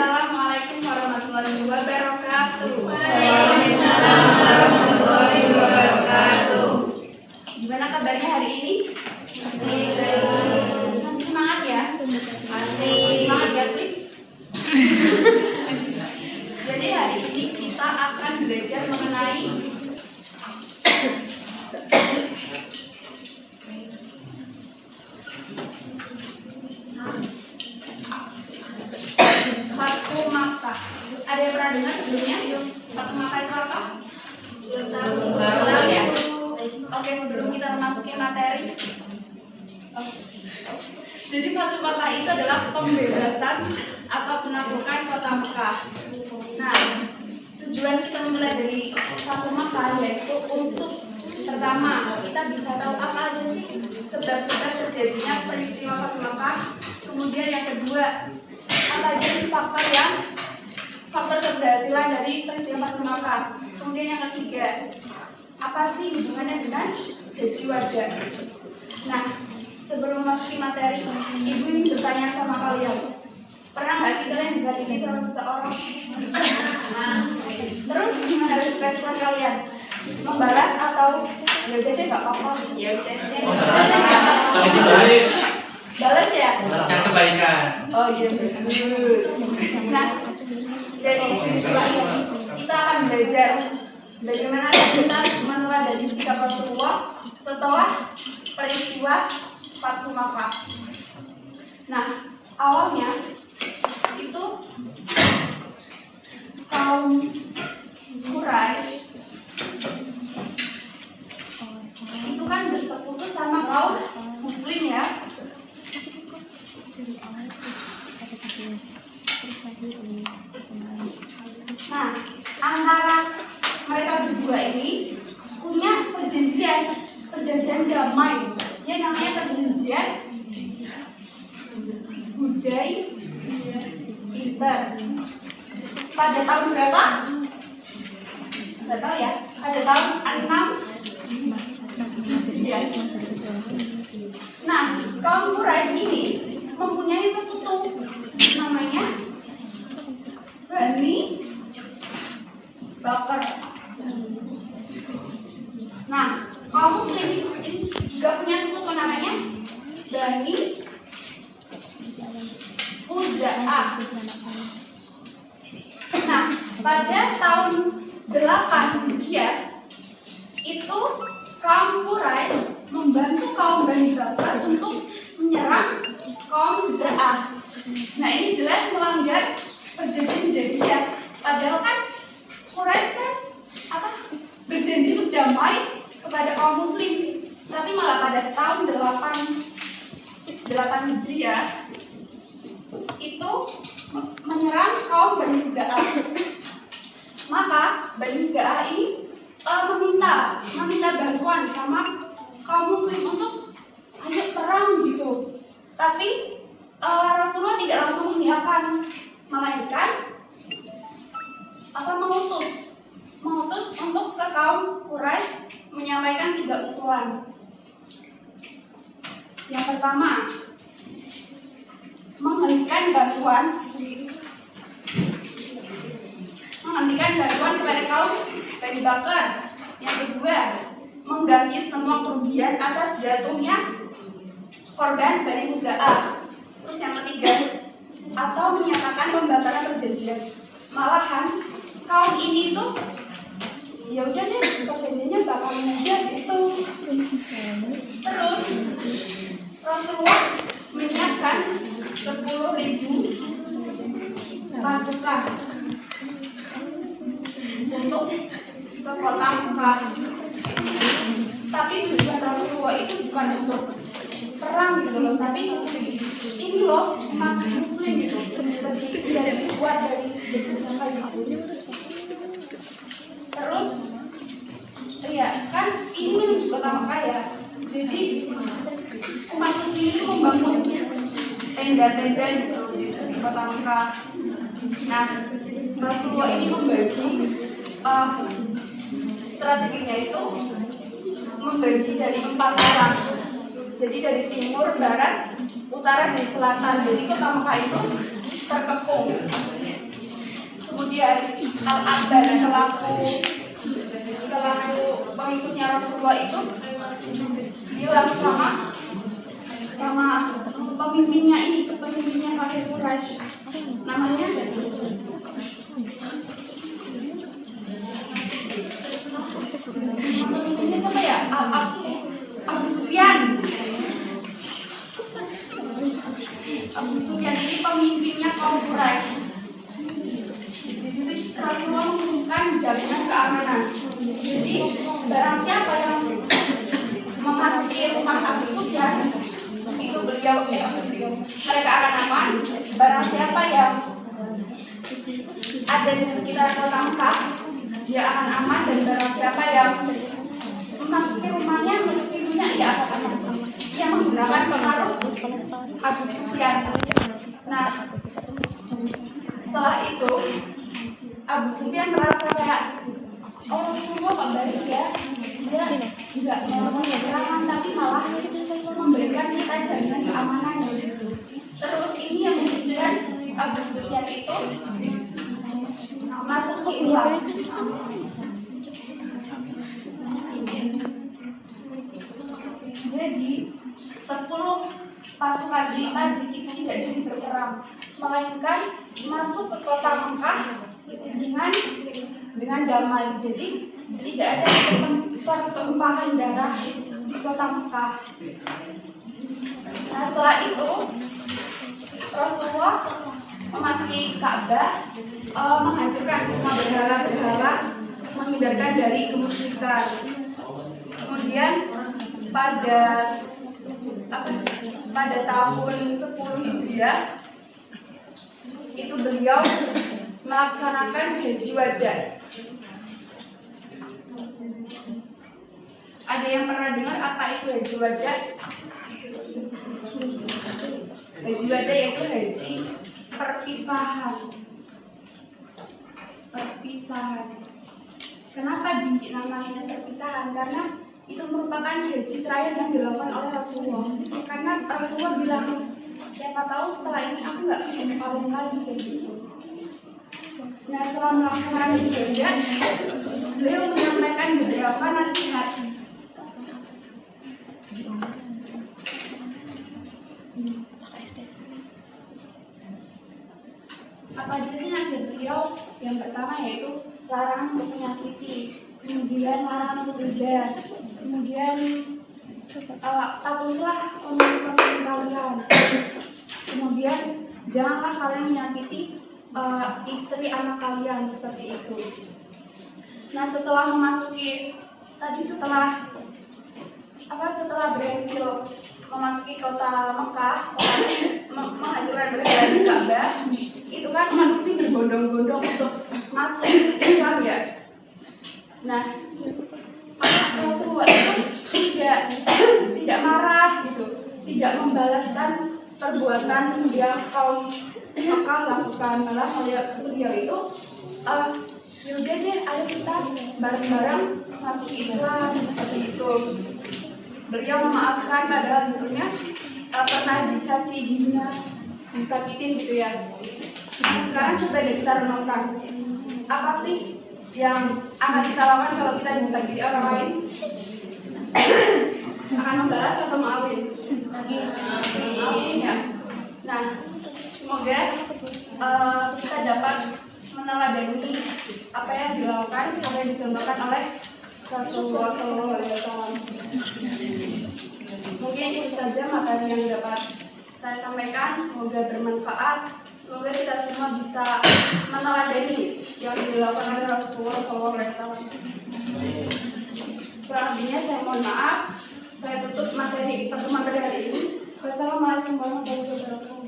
Assalamualaikum warahmatullahi wabarakatuh. Waalaikumsalam warahmatullahi wabarakatuh. Gimana kabarnya hari ini? Masih semangat ya? Masih semangat ya, please. Jadi hari ini kita akan belajar mengenai Fathu Makkah. Ada yang pernah dengar sebelumnya? Fathu Makkah itu apa? Belum tahu ya? Oke, sebelum kita memasuki materi. Jadi Fathu Makkah itu adalah pembebasan atau penaklukan kota Mekah. Nah, tujuan kita memulai dari Fathu Makkah yaitu untuk pertama, kita bisa tahu apa aja sih sebab-sebab terjadinya peristiwa Fathu Makkah. Kemudian yang kedua, apa aja sih faktor keberhasilan dari peristiwa Fathu Makkah. Kemudian yang ketiga, apa sih hubungannya dengan haji wada. Nah, sebelum masuki materi, ibu ingin bertanya sama kalian, pernah nggak sih kalian bisa ini sama seseorang? Terus gimana respon kalian? Membalas atau ya udah deh nggak apa-apa? Ya udah deh. Balas ya? Balaskan kebaikan. Oh iya bagus. Nah, dari peristiwa ini kita akan belajar bagaimana kita meneladani sikap Rasulullah setelah peristiwa Fathu Makkah. Nah, awalnya itu kaum Quraisy itu kan bersekutu sama kaum Muslim ya. Nah, antara mereka berdua ini punya perjanjian damai. Yang namanya perjanjian Hudaybiyah. Pada tahun berapa? Nggak tahu ya. Pada tahun 6 ya. Nah, kaum Quraisy ini mempunyai sekutu namanya Bani Bakar. Nah, kaum Muslim ini juga punya sekutu namanya Bani Khuza'ah. Nah, pada tahun 8 Hijriah itu kaum Quraisy membantu kaum Bani Bakar untuk menyerang kaum Khuza'ah. Nah, ini jelas melanggar perjanjian Hudaybiyah. Padahal kan Quraisy kan berjanji untuk damai kepada kaum Muslim, tapi malah pada tahun 8 Hijriah itu menyerang kaum Bani Khuza'ah. Maka Bani Khuza'ah ini meminta bantuan sama kaum Muslim untuk ayo perang gitu. Tapi Rasulullah tidak langsung mengiyakan, melainkan mengutus untuk ke kaum Quraisy menyampaikan 3 usulan. Yang pertama, menghentikan bantuan kepada kaum Bani Bakar. Yang kedua, mengganti semua kerugian atas jatuhnya korban Bani Khuza'ah. Terus yang ketiga, atau menyatakan pembatalan perjanjian. Malahan kaum ini tuh ya udah deh, perjanjiannya bakalin aja gitu. Terus Rasulullah menyiapkan 10.000 pasukan untuk ke kota Mekah. Tapi tujuan Rasulullah itu bukan untuk perang gitu loh, tapi ini loh umat Muslim gitu, dari buat dari sedekah gitu. Terus iya kan ini menuju kota Mekah ya, jadi umat Muslim itu membangun tenda-tenda gitu di kota Mekah. Nah, Rasulullah ini membagi strateginya itu membagi dari 4 arah. Jadi dari timur, barat, utara, dan selatan. Jadi kota Mekah itu terkepung. Kemudian Al-Abbas selaku pengikutnya Rasulullah itu bilang sama pemimpinnya kafir Quraisy, namanya siapa ya? Abu Sufyan. Abu Sufyan ini pemimpinnya kaum Quraisy. Di situ Rasulullah mengumumkan jaminan keamanan. Jadi barang siapa yang memasuki rumah Abu Sufyan itu mereka akan aman. Barang siapa yang ada di sekitar kota Mekah dia akan aman, dan barang siapa yang memasuki rumahnya menutup pintunya ia akan aman. Dia menggunakan pengaruh Abu Sufyan. Nah, setelah itu Abu Sufyan merasa kayak, oh Rasulullah kok baik ya, dia nggak melakukan penyerangan tapi malah memberikan kita jaminan keamanan gitu. Terus ini yang menjadikan Abu Sufyan itu masuk ke Islam. Jadi 10 pasukan kita itu tidak jadi berperang, melainkan masuk ke kota Mekah dengan damai. Jadi tidak ada pertumpahan darah di kota Mekah. Nah, setelah itu Rasulullah memasuki Ka'bah, menghancurkan semua berhala-berhala, menghindarkan dari kemusyrikan. Kemudian pada tahun 10 Hijriah itu beliau melaksanakan Haji Wada. Ada yang pernah dengar apa itu Haji Wada? Haji Wada yaitu haji perpisahan. Kenapa dinamakan perpisahan? Karena itu merupakan haji terakhir yang dilakukan oleh Rasulullah. Karena Rasulullah bilang, siapa tahu setelah ini aku nggak ketemu kalian lagi kayak gitu. Nah, setelah melaksanakan haji wada, beliau menyampaikan beberapa nasihat. Apa aja sih nasihat beliau? Yang pertama yaitu larangan untuk menyakiti, kemudian larangan untuk riba, kemudian patuhilah pemimpin kalian, kemudian janganlah kalian menyakiti istri anak kalian seperti itu. Nah, setelah berhasil memasuki kota Mekah, menghancurkan berhala di Ka'bah, itu kan umat muslim berbondong-bondong untuk masuk Islam ya. Nah, Rasulullah itu tidak marah gitu, tidak membalaskan perbuatan yang kaum Mekah lakukan. Malah beliau itu yaudah deh, ayo kita bareng-bareng masuk Islam seperti itu. Beliau memaafkan, padahal dulunya pernah dicaci, dihina, disakitin gitu ya. Nah, sekarang coba deh kita renungkan, apa sih yang akan kita lakukan kalau kita disakiti orang lain? Akan membalas atau maafin? Ya. Nah, semoga kita dapat meneladani apa yang dilakukan, apa yang dicontohkan oleh Rasulullah SAW. Mungkin itu saja materi yang dapat saya sampaikan. Semoga bermanfaat. Semoga kita semua bisa meneladani yang dilakukan oleh Rasulullah SAW. Kurang lebihnya saya mohon maaf. Saya tutup materi pertemuan pada hari ini. Wassalamualaikum warahmatullahi wabarakatuh.